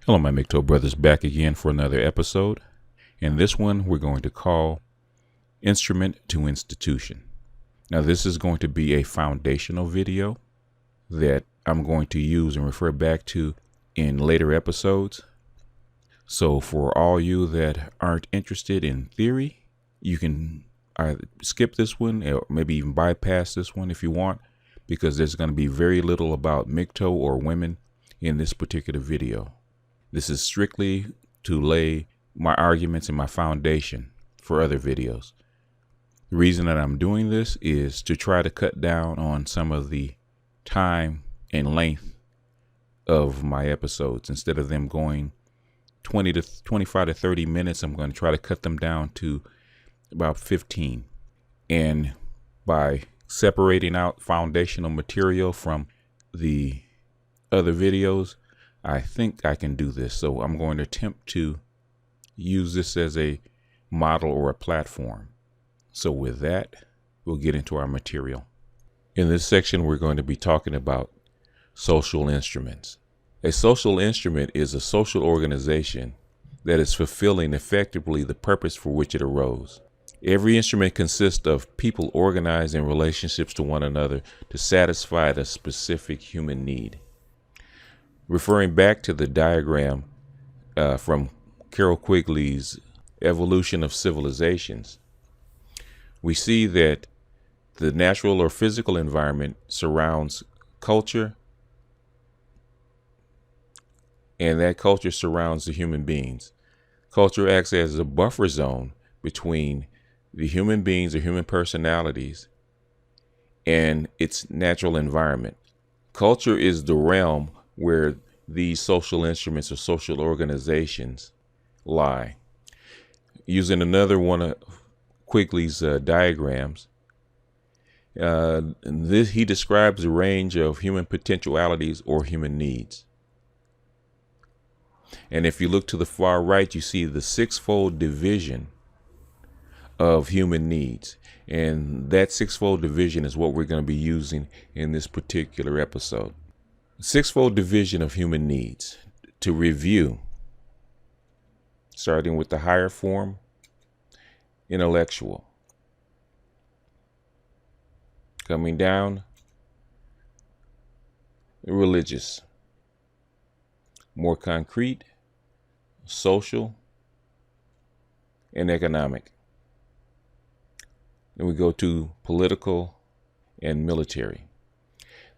Hello, my MGTOW brothers, back again for another episode. And this one we're going to call Instrument to Institution. Now, this is going to be a foundational video that I'm going to use and refer back to in later episodes. So for all you that aren't interested in theory, you can either skip this one or maybe even bypass this one if you want, because there's going to be very little about MGTOW or women in this particular video. This is strictly to lay my arguments and my foundation for other videos. The reason that I'm doing this is to try to cut down on some of the time and length of my episodes. Instead of them going 20 to 25 to 30 minutes, I'm going to try to cut them down to about 15. And by separating out foundational material from the other videos, I think I can do this. So I'm going to attempt to use this as a model or a platform. So with that, we'll get into our material. In this section, we're going to be talking about social instruments. A social instrument is a social organization that is fulfilling effectively the purpose for which it arose. Every instrument consists of people organized in relationships to one another to satisfy a specific human need. Referring back to the diagram from Carol Quigley's Evolution of Civilizations, we see that the natural or physical environment surrounds culture, and that culture surrounds the human beings. Culture acts as a buffer zone between the human beings or human personalities and its natural environment. Culture is the realm where these social instruments or social organizations lie. Using another one of Quigley's diagrams, he describes a range of human potentialities or human needs. And if you look to the far right, you see the sixfold division of human needs. And that sixfold division is what we're going to be using in this particular episode. Sixfold division of human needs. To review, starting with the higher form, intellectual. Coming down, religious. More concrete, social, and economic. Then we go to political and military.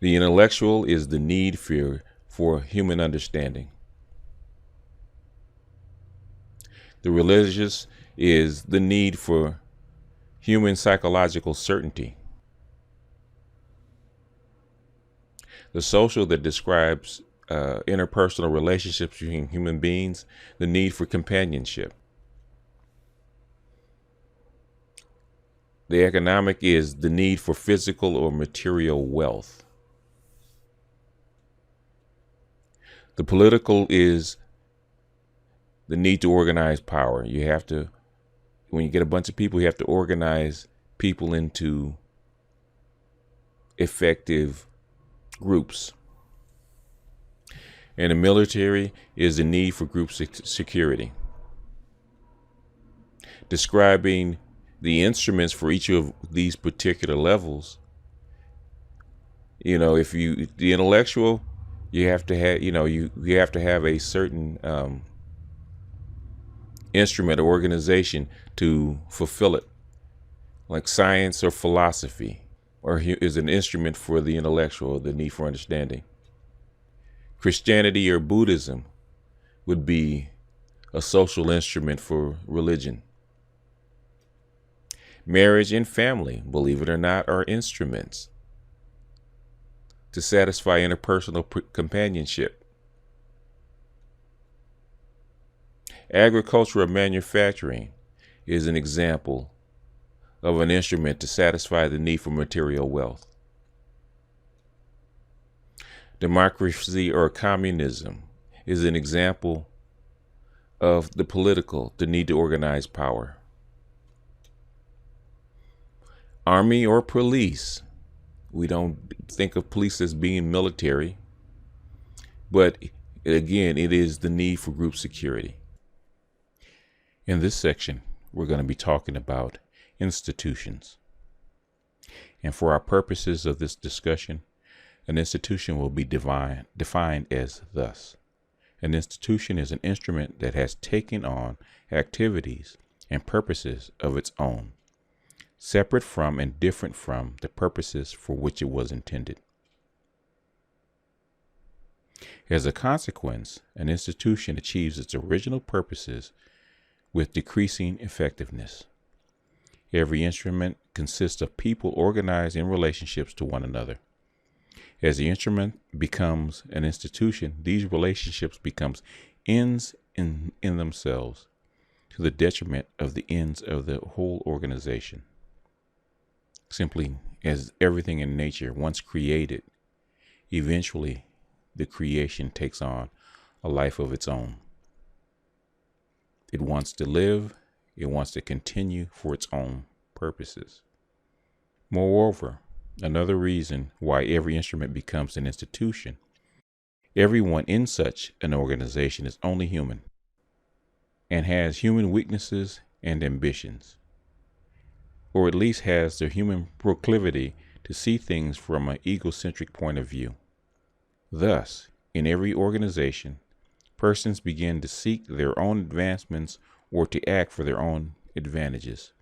The intellectual is the need for human understanding. The religious is the need for human psychological certainty. The social that describes interpersonal relationships between human beings, the need for companionship. The economic is the need for physical or material wealth. The political is the need to organize power. You have to, when you get a bunch of people, you have to organize people into effective groups. And the military is the need for group security. Describing the instruments for each of these particular levels, if the intellectual, you have to have, you have to have a certain instrument or organization to fulfill it, like science or philosophy, or is an instrument for the intellectual, the need for understanding. Christianity or Buddhism would be a social instrument for religion. Marriage and family, believe it or not, are instruments to satisfy interpersonal companionship. Agriculture or manufacturing is an example of an instrument to satisfy the need for material wealth. Democracy or communism is an example of the political, the need to organize power. Army or police, we don't think of police as being military, but Again, it is the need for group security. In this section, we're going to be talking about institutions. And for our purposes of this discussion, an institution will be defined as thus. An institution is an instrument that has taken on activities and purposes of its own, separate from and different from the purposes for which it was intended. As a consequence, an institution achieves its original purposes with decreasing effectiveness. Every instrument consists of people organized in relationships to one another. As the instrument becomes an institution, these relationships become ends in themselves, to the detriment of the ends of the whole organization. Simply as everything in nature, once created, eventually the creation takes on a life of its own. It wants to live, it wants to continue for its own purposes. Moreover, another reason why every instrument becomes an institution, everyone in such an organization is only human and has human weaknesses and ambitions, or at least has their human proclivity to see things from an egocentric point of view. Thus, in every organization, persons begin to seek their own advancements or to act for their own advantages,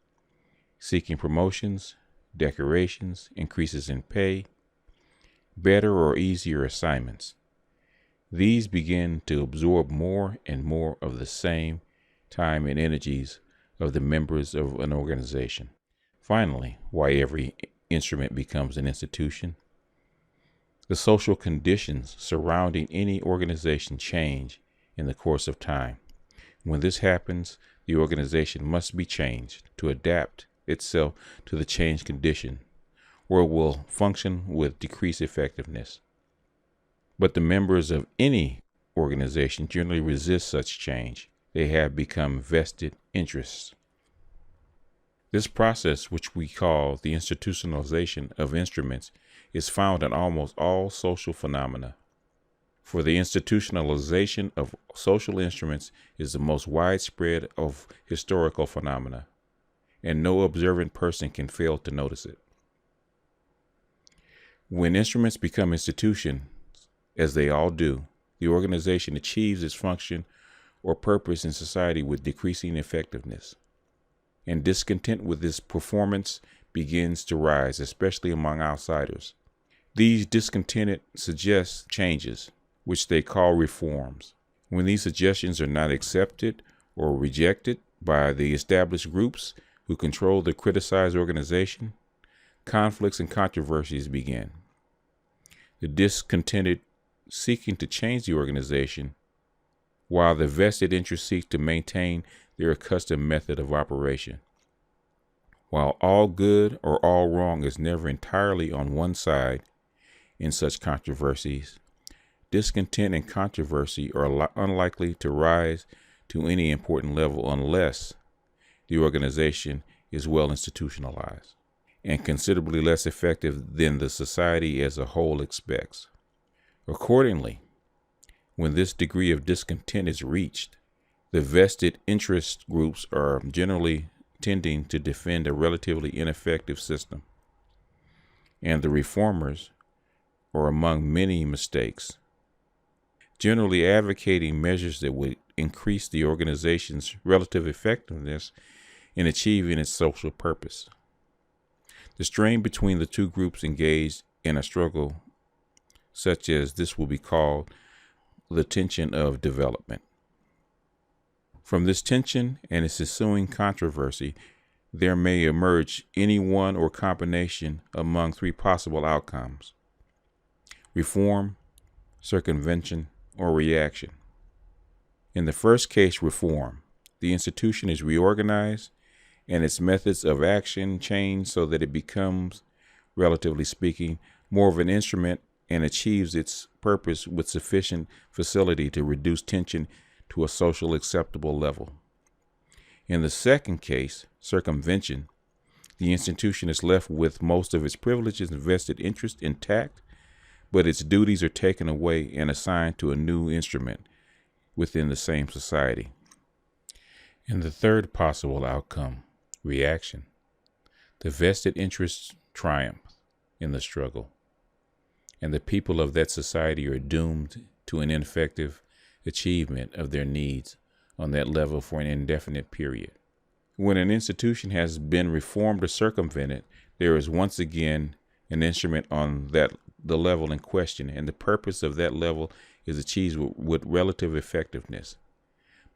seeking promotions, decorations, increases in pay, better or easier assignments. These begin to absorb more and more of the same time and energies of the members of an organization. Finally, why every instrument becomes an institution. The social conditions surrounding any organization change in the course of time. When this happens, the organization must be changed to adapt itself to the changed condition, or it will function with decreased effectiveness. But the members of any organization generally resist such change. They have become vested interests. This process, which we call the institutionalization of instruments, is found in almost all social phenomena. For the institutionalization of social instruments is the most widespread of historical phenomena, and no observant person can fail to notice it. When instruments become institutions, as they all do, the organization achieves its function or purpose in society with decreasing effectiveness, and discontent with this performance begins to rise, especially among outsiders. These discontented suggest changes, which they call reforms. When these suggestions are not accepted or rejected by the established groups who control the criticized organization, conflicts and controversies begin. The discontented seeking to change the organization, while the vested interests seek to maintain their accustomed method of operation. While all good or all wrong is never entirely on one side in such controversies, discontent and controversy are unlikely to rise to any important level unless the organization is well institutionalized and considerably less effective than the society as a whole expects. Accordingly, when this degree of discontent is reached, the vested interest groups are generally tending to defend a relatively ineffective system, and the reformers are among many mistakes, generally advocating measures that would increase the organization's relative effectiveness in achieving its social purpose. The strain between the two groups engaged in a struggle such as this will be called the tension of development. From this tension and its ensuing controversy, there may emerge any one or combination among three possible outcomes: reform, circumvention, or reaction. In the first case, reform, the institution is reorganized and its methods of action change so that it becomes, relatively speaking, more of an instrument and achieves its purpose with sufficient facility to reduce tension to a social acceptable level. In the second case, circumvention, the institution is left with most of its privileges and vested interest intact, but its duties are taken away and assigned to a new instrument within the same society. And the third possible outcome, reaction. The vested interests triumph in the struggle, and the people of that society are doomed to an ineffective achievement of their needs on that level for an indefinite period. When an institution has been reformed or circumvented, there is once again an instrument on the level in question, and the purpose of that level is achieved with relative effectiveness.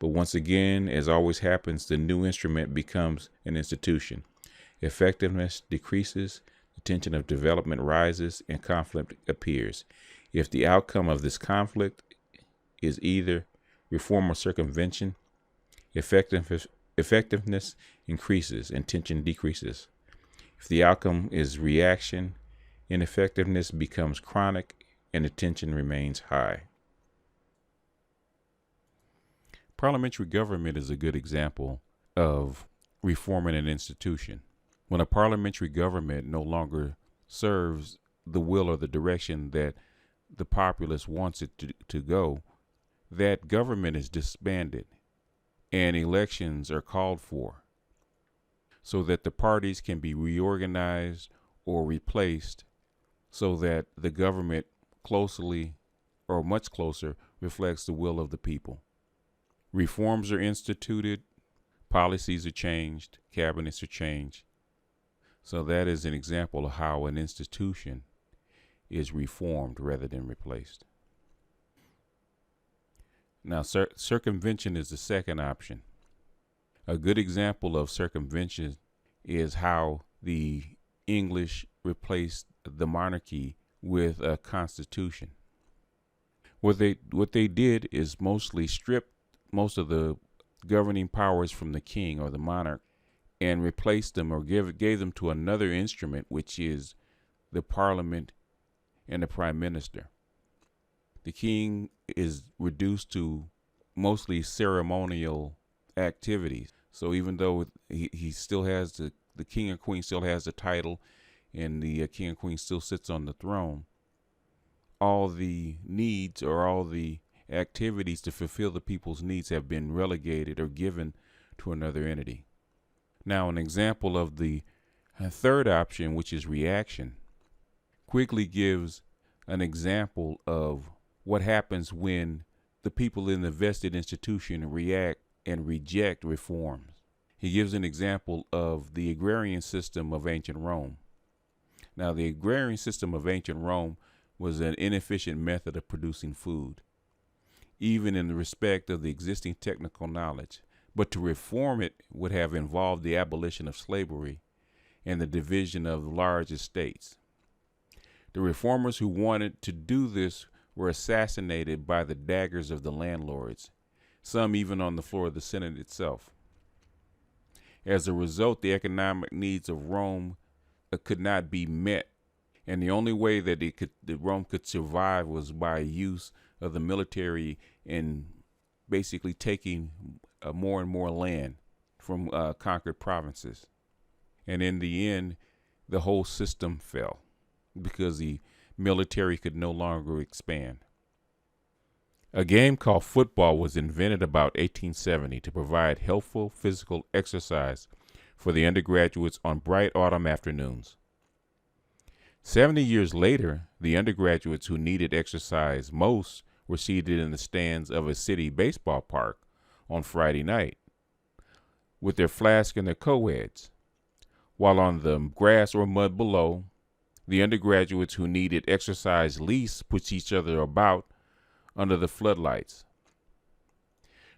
But once again, as always happens, the new instrument becomes an institution. Effectiveness decreases, the tension of development rises, and conflict appears. If the outcome of this conflict is either reform or circumvention, effectiveness increases and tension decreases. If the outcome is reaction, ineffectiveness becomes chronic and the tension remains high. Parliamentary government is a good example of reforming an institution. When a parliamentary government no longer serves the will or the direction that the populace wants it to go, that government is disbanded and elections are called for so that the parties can be reorganized or replaced so that the government closely or much closer reflects the will of the people. Reforms are instituted, policies are changed, cabinets are changed. So that is an example of how an institution is reformed rather than replaced. Now, circumvention is the second option. A good example of circumvention is how the English replaced the monarchy with a constitution. What they did is mostly strip most of the governing powers from the king or the monarch and replaced them or gave them to another instrument, which is the parliament and the prime minister. The king is reduced to mostly ceremonial activities. So even though he still has the king or queen still has the title and the king and queen still sits on the throne, all the needs or all the activities to fulfill the people's needs have been relegated or given to another entity. Now, an example of the third option, which is reaction, quickly gives an example of what happens when the people in the vested institution react and reject reforms. He gives an example of the agrarian system of ancient Rome. Now, the agrarian system of ancient Rome was an inefficient method of producing food, even in the respect of the existing technical knowledge. But to reform it would have involved the abolition of slavery and the division of large estates. The reformers who wanted to do this were assassinated by the daggers of the landlords, some even on the floor of the Senate itself. As a result, the economic needs of Rome could not be met, and the only way that Rome could survive was by use of the military and basically taking more and more land from conquered provinces. And in the end, the whole system fell because the military could no longer expand. A game called football was invented about 1870 to provide healthful physical exercise for the undergraduates on bright autumn afternoons. 70 years later, the undergraduates who needed exercise most were seated in the stands of a city baseball park on Friday night with their flask and their co-eds, while on the grass or mud below, the undergraduates who needed exercise least pushed each other about under the floodlights.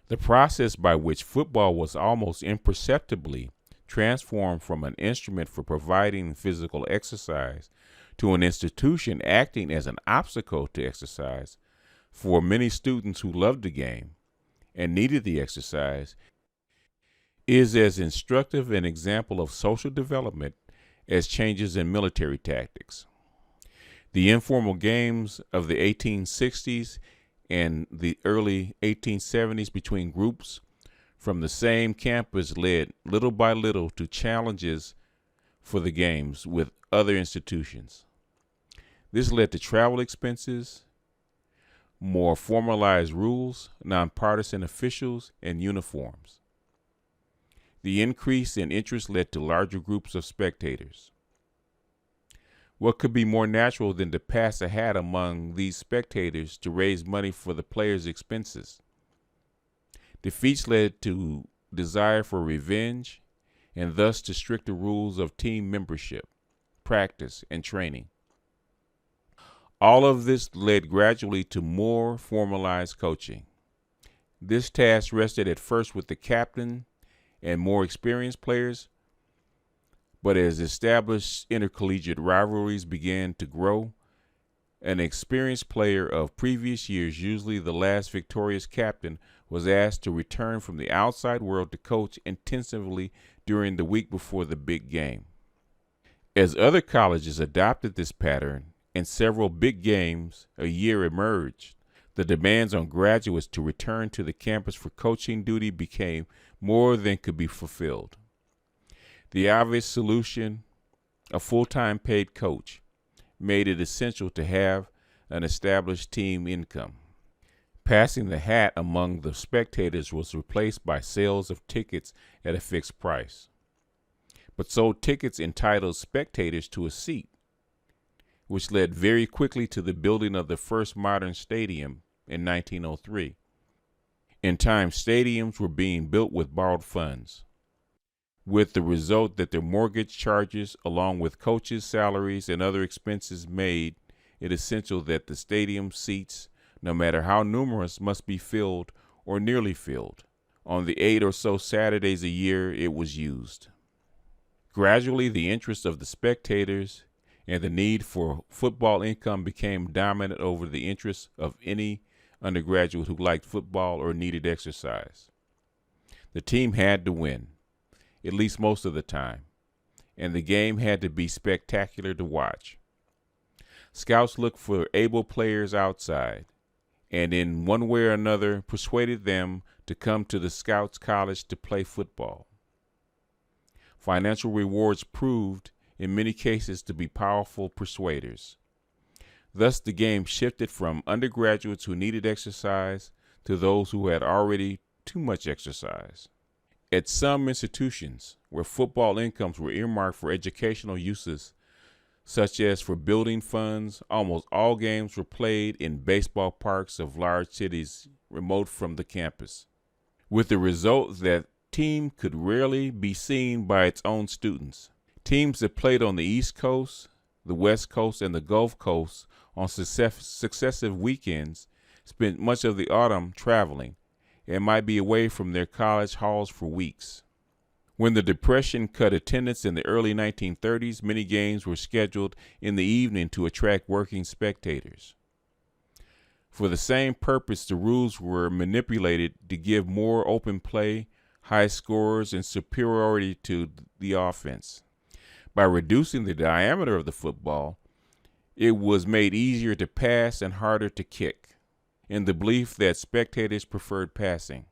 The process by which football was almost imperceptibly transformed from an instrument for providing physical exercise to an institution acting as an obstacle to exercise for many students who loved the game and needed the exercise is as instructive an example of social development as changes in military tactics. The informal games of the 1860s and the early 1870s between groups from the same campus led little by little to challenges for the games with other institutions. This led to travel expenses, more formalized rules, nonpartisan officials, and uniforms. The increase in interest led to larger groups of spectators. What could be more natural than to pass a hat among these spectators to raise money for the players' expenses? Defeats led to desire for revenge and thus to stricter rules of team membership, practice, and training. All of this led gradually to more formalized coaching. This task rested at first with the captain and more experienced players, but as established intercollegiate rivalries began to grow, an experienced player of previous years, usually the last victorious captain, was asked to return from the outside world to coach intensively during the week before the big game. As other colleges adopted this pattern and several big games a year emerged, the demands on graduates to return to the campus for coaching duty became more than could be fulfilled. The obvious solution, a full-time paid coach, made it essential to have an established team income. Passing the hat among the spectators was replaced by sales of tickets at a fixed price. But sold tickets entitled spectators to a seat, which led very quickly to the building of the first modern stadium in 1903. In time, stadiums were being built with borrowed funds, with the result that their mortgage charges, along with coaches' salaries and other expenses, made it essential that the stadium seats, no matter how numerous, must be filled or nearly filled on the 8 or so Saturdays a year it was used. Gradually, the interest of the spectators and the need for football income became dominant over the interest of any undergraduate who liked football or needed exercise. The team had to win, at least most of the time, and the game had to be spectacular to watch. Scouts looked for able players outside, and in one way or another persuaded them to come to the Scouts College to play football. Financial rewards proved, in many cases, to be powerful persuaders. Thus, the game shifted from undergraduates who needed exercise to those who had already too much exercise. At some institutions where football incomes were earmarked for educational uses, such as for building funds, almost all games were played in baseball parks of large cities remote from the campus, with the result that team could rarely be seen by its own students. Teams that played on the East Coast, the West Coast, and the Gulf Coast on successive weekends spent much of the autumn traveling and might be away from their college halls for weeks. When the Depression cut attendance in the early 1930s, many games were scheduled in the evening to attract working spectators. For the same purpose, the rules were manipulated to give more open play, high scores, and superiority to the offense. By reducing the diameter of the football, it was made easier to pass and harder to kick, in the belief that spectators preferred passing.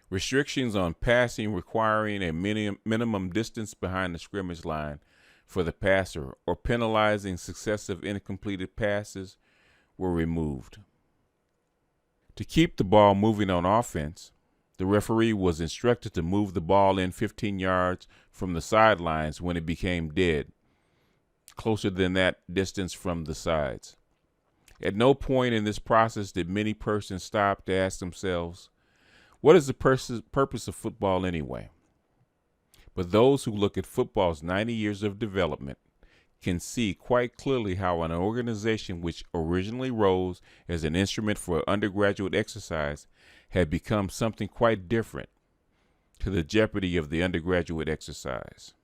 Restrictions on passing requiring a minimum distance behind the scrimmage line for the passer or penalizing successive incompleted passes were removed. To keep the ball moving on offense, the referee was instructed to move the ball in 15 yards from the sidelines when it became dead, closer than that distance from the sides. At no point in this process did many persons stop to ask themselves, what is the purpose of football anyway? But those who look at football's 90 years of development can see quite clearly how an organization which originally rose as an instrument for undergraduate exercise had become something quite different, to the jeopardy of the undergraduate exercise.